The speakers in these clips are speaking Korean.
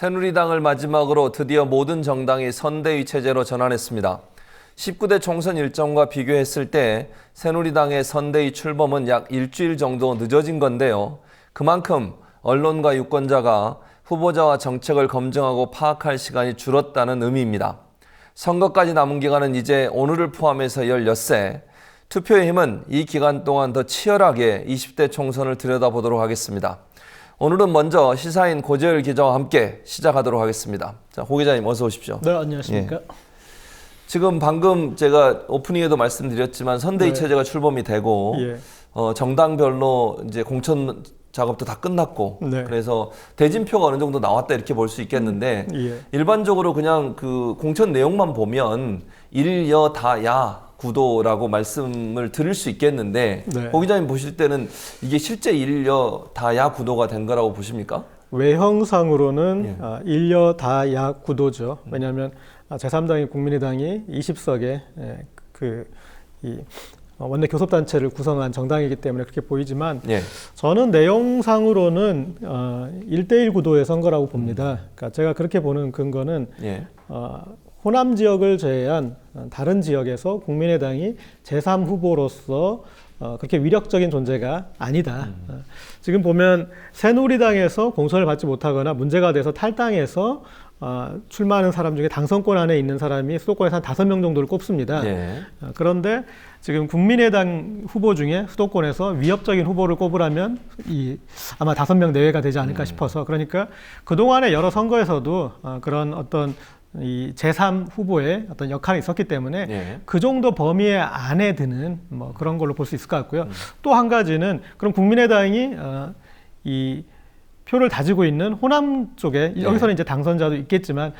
새누리당을 마지막으로 드디어 모든 정당이 선대위 체제로 전환했습니다. 19대 총선 일정과 비교했을 때 새누리당의 선대위 출범은 약 일주일 정도 늦어진 건데요. 그만큼 언론과 유권자가 후보자와 정책을 검증하고 파악할 시간이 줄었다는 의미입니다. 선거까지 남은 기간은 이제 오늘을 포함해서 16세. 투표의 힘은 이 기간 동안 더 치열하게 20대 총선을 들여다보도록 하겠습니다. 오늘은 먼저 시사인 고재열 기자와 함께 시작하도록 하겠습니다. 자, 고 기자님 어서 오십시오. 네, 안녕하십니까. 예. 지금 방금 제가 오프닝에도 말씀드렸지만 선대위 네. 체제가 출범이 되고 예. 정당별로 이제 공천 작업도 다 끝났고 네. 그래서 대진표가 어느 정도 나왔다 이렇게 볼 수 있겠는데 예. 일반적으로 그냥 그 공천 내용만 보면 일여다야 구도라고 말씀을 드릴 수 있겠는데 네. 고 기자님 보실 때는 이게 실제 일여다야 구도가 된 거라고 보십니까? 외형상으로는 예. 일여다야 구도죠. 왜냐하면 제3당인 국민의당이 20석의 원내 교섭단체를 구성한 정당이기 때문에 그렇게 보이지만 예. 저는 내용상으로는 1대1 구도의 선거라고 봅니다. 그러니까 제가 그렇게 보는 근거는 예. 호남 지역을 제외한 다른 지역에서 국민의당이 제3후보로서 그렇게 위력적인 존재가 아니다. 지금 보면 새누리당에서 공천을 받지 못하거나 문제가 돼서 탈당해서 출마하는 사람 중에 당선권 안에 있는 사람이 수도권에서 한 5명 정도를 꼽습니다. 예. 그런데 지금 국민의당 후보 중에 수도권에서 위협적인 후보를 꼽으라면 아마 5명 내외가 되지 않을까 싶어서, 그러니까 그동안의 여러 선거에서도 그런 어떤 이 제3 후보의 어떤 역할이 있었기 때문에 예. 그 정도 범위의 안에 드는 뭐 그런 걸로 볼 수 있을 것 같고요. 또 한 가지는 그럼 국민의당이 이 표를 다지고 있는 호남 쪽에 여기서는 이제 당선자도 있겠지만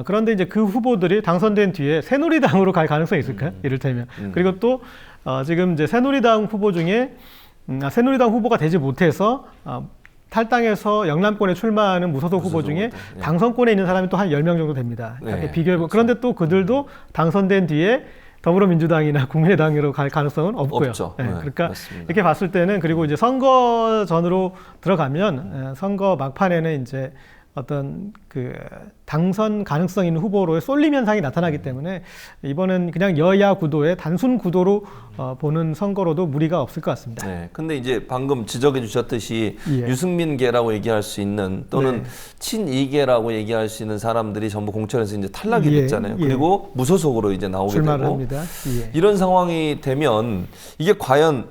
그런데 이제 그 후보들이 당선된 뒤에 새누리당으로 갈 가능성이 있을까요? 이를테면. 그리고 또 지금 이제 새누리당 후보 중에 새누리당 후보가 되지 못해서 탈당해서 영남권에 출마하는 무소속 후보 중에 예. 당선권에 있는 사람이 또 한 10명 정도 됩니다. 네, 비교해보면. 그런데 또 그들도 당선된 뒤에 더불어민주당이나 국민의당으로 갈 가능성은 없고요. 없죠. 네, 네, 그러니까 맞습니다. 이렇게 봤을 때는, 그리고 이제 선거 전으로 들어가면 선거 막판에는 이제 어떤 그 당선 가능성 있는 후보로의 쏠림 현상이 나타나기 때문에 이번엔 그냥 여야 구도의 단순 구도로 보는 선거로도 무리가 없을 것 같습니다. 네. 근데 이제 방금 지적해 주셨듯이 예. 유승민계라고 얘기할 수 있는 또는 네. 친이계라고 얘기할 수 있는 사람들이 전부 공천에서 이제 탈락이 예. 됐잖아요. 예. 그리고 무소속으로 이제 나오게 출마를 되고 합니다. 예. 이런 상황이 되면 이게 과연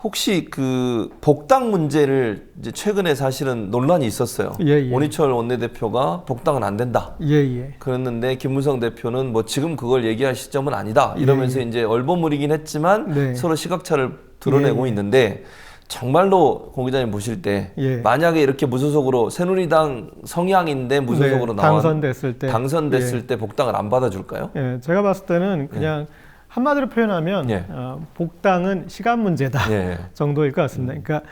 혹시 그 복당 문제를 이제 최근에 사실은 논란이 있었어요. 예, 예. 원희철 원내대표가 복당은 안 된다. 예. 그랬는데 김무성 대표는 뭐 지금 그걸 얘기할 시점은 아니다. 이러면서 이제 얼버무리긴 했지만 네. 서로 시각차를 드러내고 예. 있는데 정말로 고 기자님 보실 때 예. 만약에 이렇게 무소속으로 새누리당 성향인데 무소속으로 네, 나와 당선됐을 때 복당을 안 받아줄까요? 예, 제가 봤을 때는 그냥 한마디로 표현하면 예. 복당은 시간 문제다 예. 정도일 것 같습니다. 그러니까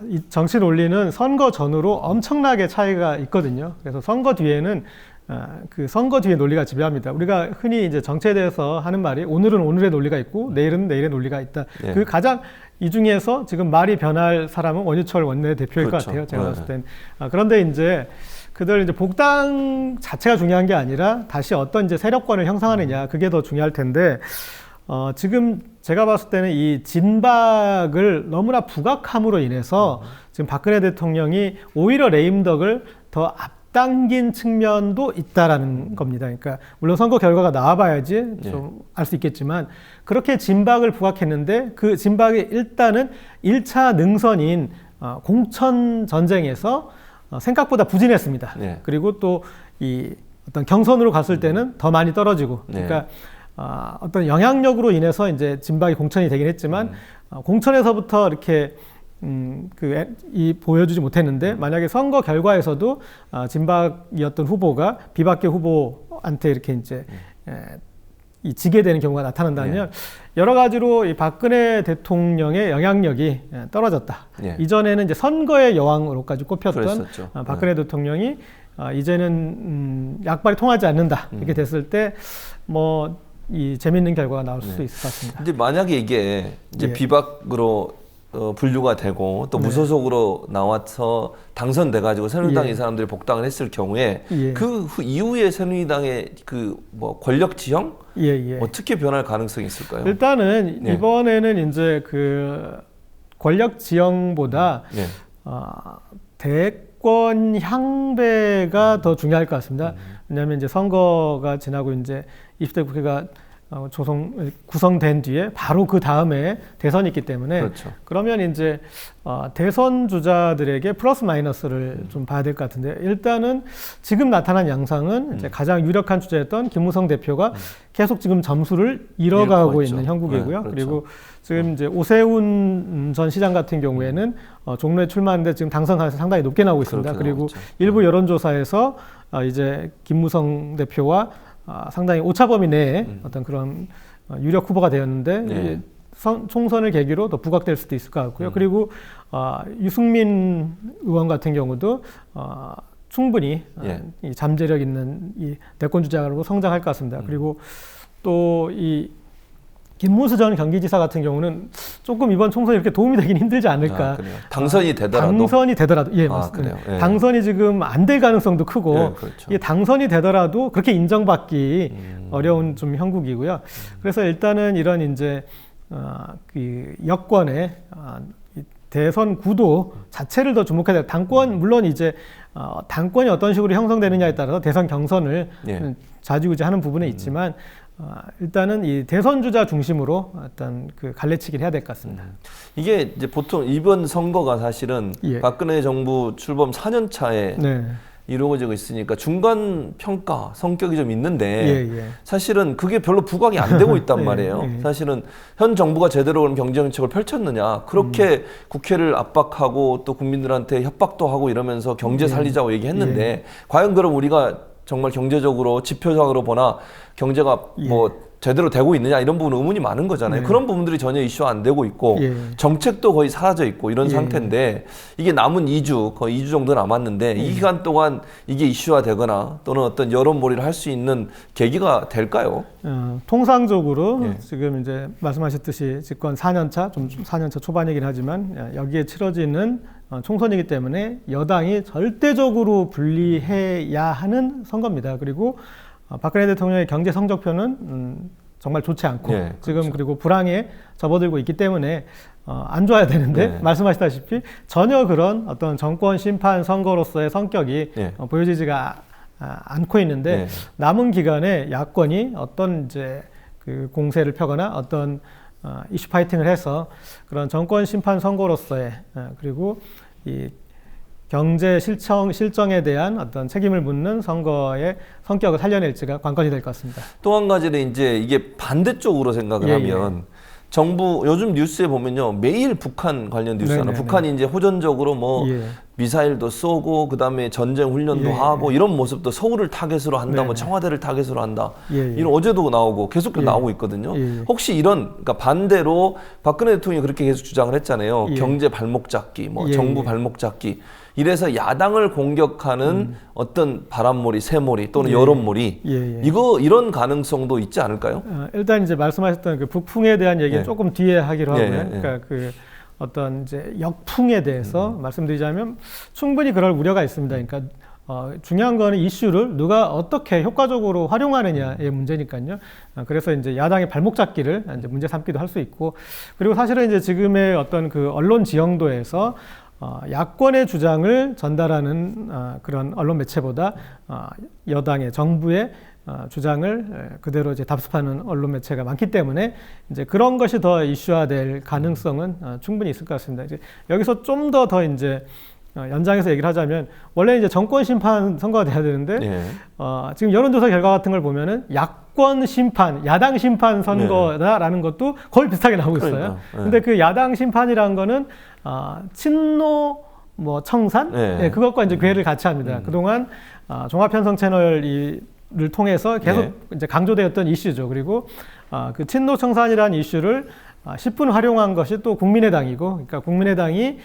이 정치 논리는 선거 전후로 엄청나게 차이가 있거든요. 그래서 선거 뒤에는 그 선거 뒤의 논리가 지배합니다. 우리가 흔히 이제 정치에 대해서 하는 말이 오늘은 오늘의 논리가 있고 내일은 내일의 논리가 있다. 예. 그 가장 이 중에서 지금 말이 변할 사람은 원유철 원내대표일 그렇죠. 것 같아요. 제가 네. 봤을 땐. 그런데 이제 그들 이제 복당 자체가 중요한 게 아니라 다시 어떤 이제 세력권을 형성하느냐, 그게 더 중요할 텐데 지금 제가 봤을 때는 이 진박을 너무나 부각함으로 인해서 지금 박근혜 대통령이 오히려 레임덕을 더 앞당긴 측면도 있다라는 겁니다. 그러니까 물론 선거 결과가 나와봐야지 좀 알 수 있겠지만 그렇게 진박을 부각했는데 그 진박이 일단은 1차 능선인 공천 전쟁에서 생각보다 부진했습니다. 네. 그리고 또 이 어떤 경선으로 갔을 때는 더 많이 떨어지고, 네. 그러니까 어떤 영향력으로 인해서 이제 진박이 공천이 되긴 했지만 공천에서부터 이렇게 보여주지 못했는데 만약에 선거 결과에서도 진박이었던 후보가 비박계 후보한테 이렇게 이제 지게 되는 경우가 나타난다면 여러 가지로 이 박근혜 대통령의 영향력이 떨어졌다. 이전에는 이제 선거의 여왕으로까지 꼽혔던 그랬었죠. 박근혜 대통령이 이제는 약발이 통하지 않는다. 이렇게 됐을 때 이 재밌는 결과가 나올 수 있을 것 같습니다. 근데 만약에 이게 이제 예. 비박으로 분류가 되고 또 무소속으로 나와서 당선돼가지고 새누리당 이 사람들이 복당을 했을 경우에 그 이후에 새누리당의 그 뭐 권력 지형 어떻게 변할 가능성이 있을까요? 일단은 이번에는 이제 그 권력 지형보다 대권 향배가 더 중요할 것 같습니다. 왜냐하면 이제 선거가 지나고 이제 20대 국회가 구성된 뒤에 바로 그 다음에 대선이 있기 때문에 그렇죠. 그러면 이제 대선 주자들에게 플러스 마이너스를 좀 봐야 될 것 같은데 일단은 지금 나타난 양상은 이제 가장 유력한 주자였던 김무성 대표가 계속 지금 점수를 잃어가고 있는 형국이고요. 그렇죠. 그리고 지금 이제 오세훈 전 시장 같은 경우에는 종로에 출마하는데 지금 당선 가능성이 상당히 높게 나오고 있습니다. 그리고 일부 여론조사에서 이제 김무성 대표와 상당히 오차 범위 내에 어떤 그런 유력 후보가 되었는데 총선을 계기로 더 부각될 수도 있을 것 같고요. 그리고 유승민 의원 같은 경우도 충분히 이 잠재력 있는 이 대권 주자로 성장할 것 같습니다. 그리고 또 이 김문수 전 경기지사 같은 경우는 조금 이번 총선이 이렇게 도움이 되긴 힘들지 않을까. 당선이 되더라도? 당선이 되더라도. 예, 맞습니다. 당선이 지금 안 될 가능성도 크고 이게 당선이 되더라도 그렇게 인정받기 어려운 좀 형국이고요. 그래서 일단은 이런 이제 그 여권의 대선 구도 자체를 더 주목해야 돼요. 당권 물론 이제 당권이 어떤 식으로 형성되느냐에 따라서 대선 경선을 좌지우지하는 부분에 있지만 일단은 이 대선 주자 중심으로 어떤 그 갈래치기를 해야 될 것 같습니다. 이게 이제 보통 이번 선거가 사실은 박근혜 정부 출범 4년 차에 이루어지고 있으니까 중간 평가 성격이 좀 있는데 사실은 그게 별로 부각이 안 되고 있단 말이에요. 사실은 현 정부가 제대로 그런 경제정책을 펼쳤느냐 그렇게 국회를 압박하고 또 국민들한테 협박도 하고 이러면서 경제 살리자고 얘기했는데 과연 그럼 우리가 정말 경제적으로 지표상으로 보나 경제가 뭐 제대로 되고 있느냐 이런 부분 의문이 많은 거잖아요. 그런 부분들이 전혀 이슈 안 되고 있고 정책도 거의 사라져 있고 이런 상태인데 이게 남은 2주 거의 2주 정도 남았는데 이 기간 동안 이게 이슈화 되거나 또는 어떤 여론몰이를 할 수 있는 계기가 될까요? 통상적으로 지금 이제 말씀하셨듯이 집권 4년차 좀 4년차 초반이긴 하지만 여기에 치러지는 총선이기 때문에 여당이 절대적으로 분리해야 하는 선거입니다. 그리고 박근혜 대통령의 경제 성적표는 정말 좋지 않고 지금 그리고 불황에 접어들고 있기 때문에 안 좋아야 되는데 말씀하셨다시피 전혀 그런 어떤 정권 심판 선거로서의 성격이 보여지지가 않고 있는데 남은 기간에 야권이 어떤 이제 그 공세를 펴거나 어떤 이슈 파이팅을 해서 그런 정권 심판 선거로서의 그리고 이 경제 실정에 대한 어떤 책임을 묻는 선거의 성격을 살려낼지가 관건이 될 것 같습니다. 또 한 가지는 이제 이게 반대쪽으로 생각을 하면 정부 요즘 뉴스에 보면요 매일 북한 관련 뉴스잖아요. 북한이 이제 호전적으로 뭐 미사일도 쏘고 그다음에 전쟁 훈련도 하고 이런 모습도 서울을 타겟으로 한다, 뭐 청와대를 타겟으로 한다. 이런 어제도 나오고 계속 나오고 있거든요. 혹시 이런 그러니까 반대로 박근혜 대통령이 그렇게 계속 주장을 했잖아요. 경제 발목 잡기, 뭐 정부 발목 잡기. 이래서 야당을 공격하는 어떤 바람몰이, 새몰이 또는 여론몰이 이런 가능성도 있지 않을까요? 일단 이제 말씀하셨던 그 북풍에 대한 얘기는 조금 뒤에 하기로 하고요. 그러니까 그 어떤 이제 역풍에 대해서 말씀드리자면 충분히 그럴 우려가 있습니다. 그러니까 중요한 거는 이슈를 누가 어떻게 효과적으로 활용하느냐의 문제니까요. 그래서 이제 야당의 발목 잡기를 이제 문제 삼기도 할 수 있고 그리고 사실은 이제 지금의 어떤 그 언론 지형도에서 야권의 주장을 전달하는 그런 언론 매체보다 여당의 정부의 주장을 그대로 이제 답습하는 언론 매체가 많기 때문에 이제 그런 것이 더 이슈화될 가능성은 충분히 있을 것 같습니다. 이제 여기서 좀 더 이제 연장해서 얘기를 하자면 원래 이제 정권 심판 선거가 돼야 되는데 지금 여론조사 결과 같은 걸 보면은 야권 심판, 야당 심판 선거다라는 것도 거의 비슷하게 나오고 있어요. 근데 그 야당 심판이라는 거는 친노 뭐 청산 그것과 이제 궤를 같이 합니다. 그동안 종합편성 채널을 통해서 계속 이제 강조되었던 이슈죠. 그리고 그 친노 청산이라는 이슈를 10분 활용한 것이 또 국민의당이고, 그러니까 국민의당이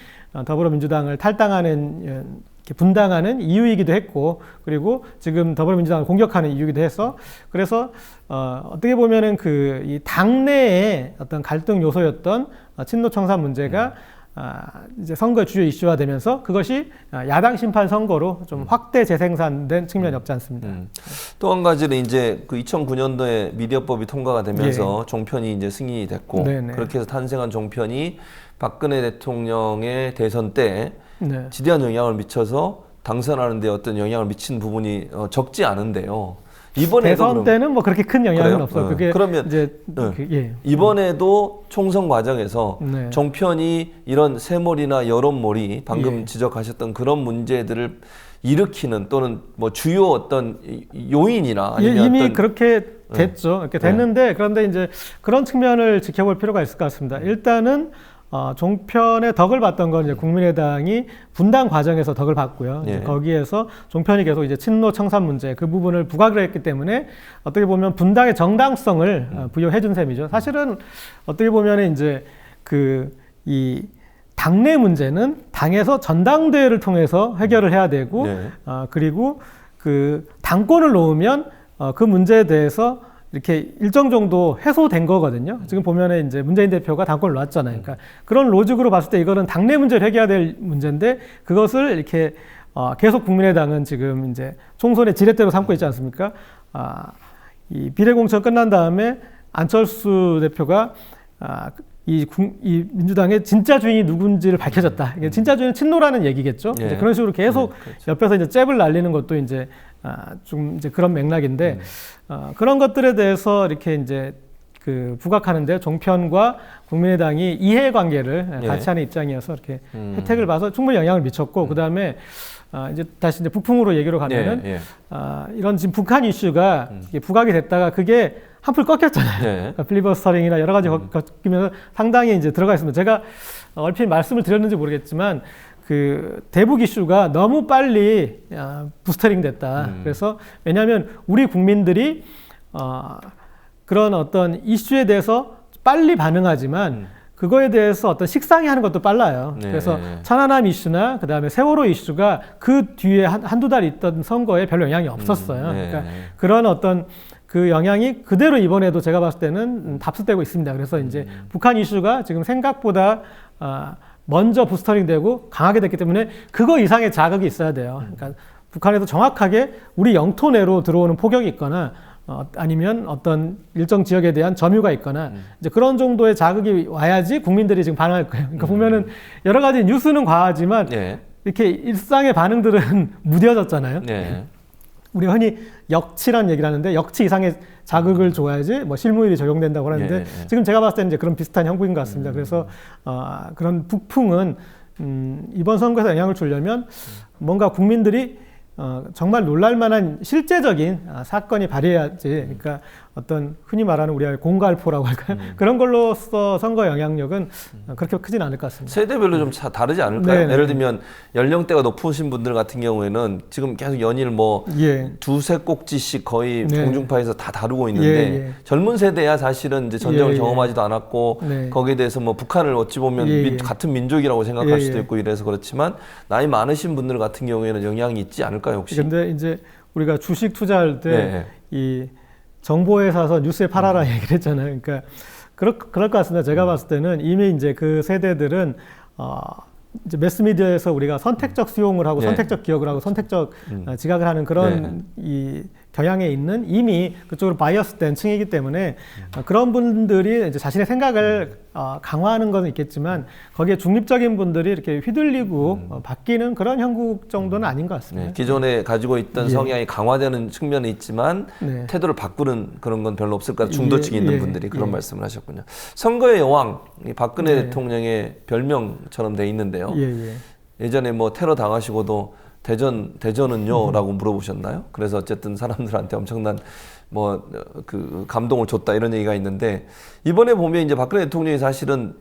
더불어민주당을 탈당하는 분당하는 이유이기도 했고, 그리고 지금 더불어민주당을 공격하는 이유이기도 해서 그래서 어떻게 보면은 이 당내의 어떤 갈등 요소였던 친노 청산 문제가 이제 선거의 주요 이슈화 되면서 그것이 야당 심판 선거로 좀 확대 재생산된 측면이 없지 않습니다. 또 한 가지는 이제 그 2009년도에 미디어법이 통과가 되면서 예. 종편이 이제 승인이 됐고 네네. 그렇게 해서 탄생한 종편이 박근혜 대통령의 대선 때 네. 지대한 영향을 미쳐서 당선하는 데 어떤 영향을 미친 부분이 적지 않은데요. 이번에도 대선 때는 뭐 그렇게 큰 영향은 그래요? 없어요. 그게 그러면 이제 예. 이번에도 총선 과정에서 네. 종편이 이런 쇠몰이나 여론몰이 방금 예. 지적하셨던 그런 문제들을 일으키는 또는 뭐 주요 어떤 요인이나 아니면 이미 어떤 그렇게 됐죠. 이렇게 됐는데 그런데 이제 그런 측면을 지켜볼 필요가 있을 것 같습니다. 일단은 종편의 덕을 봤던 건 이제 국민의당이 분당 과정에서 덕을 봤고요. 예. 이제 거기에서 종편이 계속 이제 친노 청산 문제 그 부분을 부각을 했기 때문에 어떻게 보면 분당의 정당성을 부여해준 셈이죠. 사실은 어떻게 보면 이제 이 당내 문제는 당에서 전당대회를 통해서 해결을 해야 되고 네. 그리고 그 당권을 놓으면 그 문제에 대해서 이렇게 일정 정도 해소된 거거든요. 지금 보면은 이제 문재인 대표가 당권을 놨잖아요. 그러니까 그런 로직으로 봤을 때 이거는 당내 문제를 해결해야 될 문제인데 그것을 이렇게 계속 국민의당은 지금 이제 총선의 지렛대로 삼고 있지 않습니까? 이 비례공천 끝난 다음에 안철수 대표가 이 민주당의 진짜 주인이 누군지를 밝혀졌다. 이게 진짜 주인은 친노라는 얘기겠죠. 예. 이제 그런 식으로 계속 그렇죠. 옆에서 이제 잽을 날리는 것도 이제 좀 이제 그런 맥락인데 그런 것들에 대해서 이렇게 이제 그 부각하는데 종편과 국민의당이 이해관계를 예. 같이 하는 입장이어서 이렇게 혜택을 봐서 충분히 영향을 미쳤고 그 다음에 이제 다시 이제 북풍으로 얘기로 가면은 예. 이런 지금 북한 이슈가 이게 부각이 됐다가 그게 한풀 꺾였잖아요. 예. 그러니까 필리버스터링이나 여러 가지 꺾이면서 상당히 이제 들어가 있습니다. 제가 얼핏 말씀을 드렸는지 모르겠지만 그 대북 이슈가 너무 빨리 부스터링 됐다. 그래서 왜냐하면 우리 국민들이 그런 어떤 이슈에 대해서 빨리 반응하지만 그거에 대해서 어떤 식상해 하는 것도 빨라요. 네. 그래서 천안함 이슈나 그다음에 세월호 이슈가 그 뒤에 한두 달 있던 선거에 별로 영향이 없었어요. 네. 그러니까 그런 어떤 그 영향이 그대로 이번에도 제가 봤을 때는 답습되고 있습니다. 그래서 이제 북한 이슈가 지금 생각보다 먼저 부스터링 되고 강하게 됐기 때문에 그거 이상의 자극이 있어야 돼요. 그러니까 북한에도 정확하게 우리 영토 내로 들어오는 포격이 있거나 아니면 어떤 일정 지역에 대한 점유가 있거나 이제 그런 정도의 자극이 와야지 국민들이 지금 반응할 거예요. 그러니까 보면은 여러 가지 뉴스는 과하지만 네. 이렇게 일상의 반응들은 무뎌졌잖아요. 네. 우리가 흔히 역치란 얘기를 하는데 역치 이상의 자극을 줘야지 뭐 실무일이 적용된다고 하는데 예. 지금 제가 봤을 때는 이제 그런 비슷한 형국인 것 같습니다. 그래서 그런 북풍은 이번 선거에서 영향을 주려면 뭔가 국민들이 정말 놀랄만한 실제적인 사건이 발휘해야지. 그러니까 어떤 흔히 말하는 우리가 공갈포라고 할까요? 그런 걸로써 선거 영향력은 그렇게 크진 않을 것 같습니다. 세대별로 좀 다르지 않을까요? 네네. 예를 들면 연령대가 높으신 분들 같은 경우에는 지금 계속 연일 뭐 예. 두세 꼭지씩 거의 네. 공중파에서 다 다루고 있는데 예. 젊은 세대야 사실은 이제 전쟁을 예. 경험하지도 않았고 네. 거기에 대해서 뭐 북한을 어찌 보면 예. 같은 민족이라고 생각할 예. 수도 있고 이래서 그렇지만 나이 많으신 분들 같은 경우에는 영향이 있지 않을까요 혹시? 근데 이제 우리가 주식 투자할 때 네. 이 정보에 사서 뉴스에 팔아라 얘기를 했잖아요. 그러니까 그럴 것 같습니다. 제가 봤을 때는 이미 이제 그 세대들은 이제 매스미디어에서 우리가 선택적 수용을 하고 네. 선택적 기억을 하고 선택적 지각을 하는 그런 이 경향에 있는 이미 그쪽으로 바이어스된 층이기 때문에 그런 분들이 이제 자신의 생각을 강화하는 건 있겠지만 거기에 중립적인 분들이 이렇게 휘둘리고 바뀌는 그런 형국 정도는 아닌 것 같습니다. 네, 기존에 가지고 있던 예. 성향이 강화되는 측면이 있지만 네. 태도를 바꾸는 그런 건 별로 없을 것 같아요. 중도층에 예, 있는 예, 분들이 그런 예. 말씀을 하셨군요. 선거의 여왕, 이 박근혜 네. 대통령의 별명처럼 돼 있는데요. 예. 예전에 뭐 테러 당하시고도 대전은요? 라고 물어보셨나요? 그래서 어쨌든 사람들한테 엄청난 뭐 그 감동을 줬다 이런 얘기가 있는데 이번에 보면 이제 박근혜 대통령이 사실은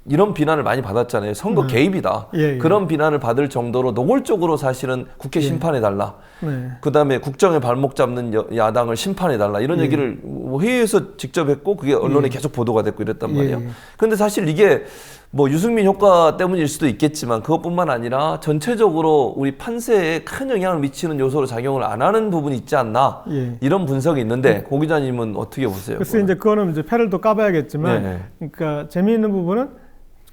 이런 비난을 많이 받았잖아요. 선거 개입이다. 예. 그런 비난을 받을 정도로 노골적으로 사실은 국회 심판해달라. 네. 그다음에 국정에 발목 잡는 야당을 심판해달라. 이런 얘기를 회의에서 직접 했고 그게 언론에 계속 보도가 됐고 이랬단 말이에요. 그런데 사실 이게 뭐 유승민 효과 때문일 수도 있겠지만 그것뿐만 아니라 전체적으로 우리 판세에 큰 영향을 미치는 요소로 작용을 안 하는 부분이 있지 않나. 이런 분석이 있는데 고 기자님은 어떻게 보세요? 글쎄 이제 그거는 이제 패를 또 까봐야겠지만 네. 그러니까 재미있는 부분은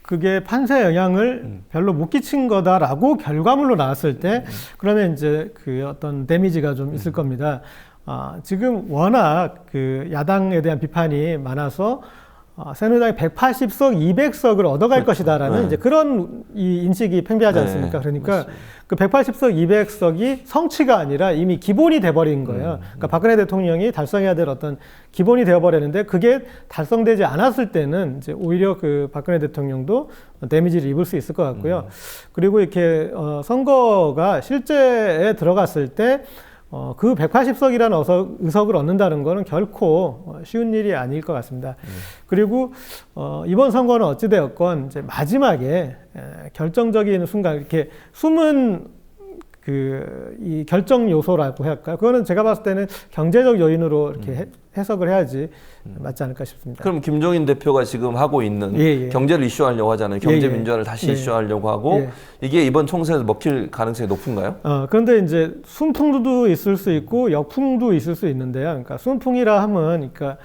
그게 판세 영향을 별로 못 끼친 거다라고 결과물로 나왔을 때 그러면 이제 그 어떤 데미지가 좀 있을 겁니다. 지금 워낙 그 야당에 대한 비판이 많아서 새누리당이 180석, 200석을 얻어갈 것이다라는 네. 이제 그런 이 인식이 팽배하지 않습니까? 그러니까 맞습니다. 그 180석, 200석이 성취가 아니라 이미 기본이 돼버린 거예요. 그러니까 박근혜 대통령이 달성해야 될 어떤 기본이 되어버렸는데 그게 달성되지 않았을 때는 이제 오히려 그 박근혜 대통령도 데미지를 입을 수 있을 것 같고요. 그리고 이렇게 선거가 실제에 들어갔을 때 그 180석이라는 의석을 얻는다는 것은 결코 쉬운 일이 아닐 것 같습니다. 그리고 이번 선거는 어찌되었건 이제 마지막에 결정적인 순간 이렇게 숨은 이 결정 요소라고 할까요? 그거는 제가 봤을 때는 경제적 요인으로 이렇게 해석을 해야지 맞지 않을까 싶습니다. 그럼 김종인 대표가 지금 하고 있는 예. 경제를 이슈하려고 하잖아요. 경제 민주화를 다시 예. 이슈하려고 하고 예. 이게 이번 총선에서 먹힐 가능성이 높은가요? 그런데 이제 순풍도 있을 수 있고 역풍도 있을 수 있는데요. 그러니까 순풍이라 하면, 그러니까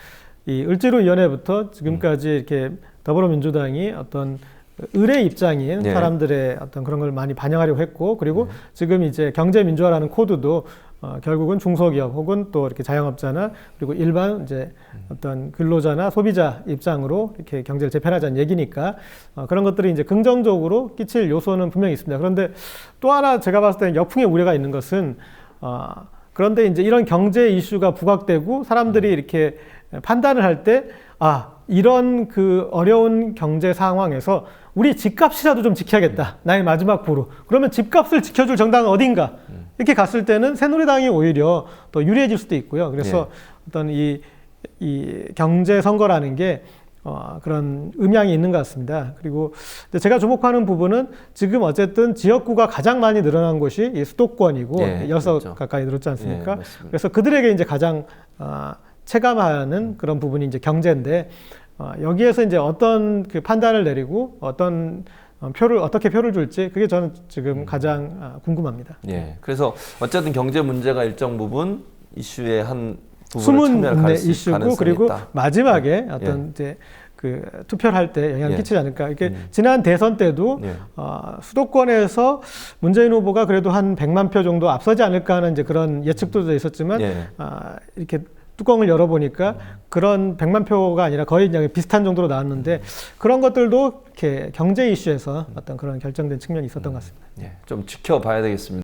이 을지로위원회부터 지금까지 이렇게 더불어민주당이 어떤 을의 입장인 예. 사람들의 어떤 그런 걸 많이 반영하려고 했고, 그리고 지금 이제 경제 민주화라는 코드도 결국은 중소기업 혹은 또 이렇게 자영업자나 그리고 일반 이제 어떤 근로자나 소비자 입장으로 이렇게 경제를 재편하자는 얘기니까 그런 것들이 이제 긍정적으로 끼칠 요소는 분명히 있습니다. 그런데 또 하나 제가 봤을 때는 역풍의 우려가 있는 것은 그런데 이제 이런 경제 이슈가 부각되고 사람들이 이렇게 판단을 할 때 이런 그 어려운 경제 상황에서 우리 집값이라도 좀 지켜야겠다. 나의 마지막 보루. 그러면 집값을 지켜줄 정당은 어딘가? 이렇게 갔을 때는 새누리당이 오히려 더 유리해질 수도 있고요. 그래서 어떤 이 경제 선거라는 게 그런 음향이 있는 것 같습니다. 그리고 제가 주목하는 부분은 지금 어쨌든 지역구가 가장 많이 늘어난 곳이 이 수도권이고 6석 그렇죠. 가까이 늘었지 않습니까? 맞습니다. 그래서 그들에게 이제 가장 체감하는 그런 부분이 이제 경제인데 여기에서 이제 어떤 그 판단을 내리고 어떤 어떻게 표를 줄지 그게 저는 지금 가장 궁금합니다. 예. 그래서 어쨌든 경제 문제가 일정 부분 이슈의 한 부분을 숨은 참여할 이슈고 가능성이 그리고 있다. 마지막에 어떤 이제 그 투표를 할 때 영향을 끼치지 않을까. 이렇게 지난 대선 때도 수도권에서 문재인 후보가 그래도 한 100만 표 정도 앞서지 않을까 하는 이제 그런 예측도 있었지만 이렇게 뚜껑을 열어보니까 그런 100만 표가 아니라 거의 그냥 비슷한 정도로 나왔는데 그런 것들도 이렇게 경제 이슈에서 어떤 그런 결정된 측면이 있었던 것 같습니다. 좀 지켜봐야 되겠습니다.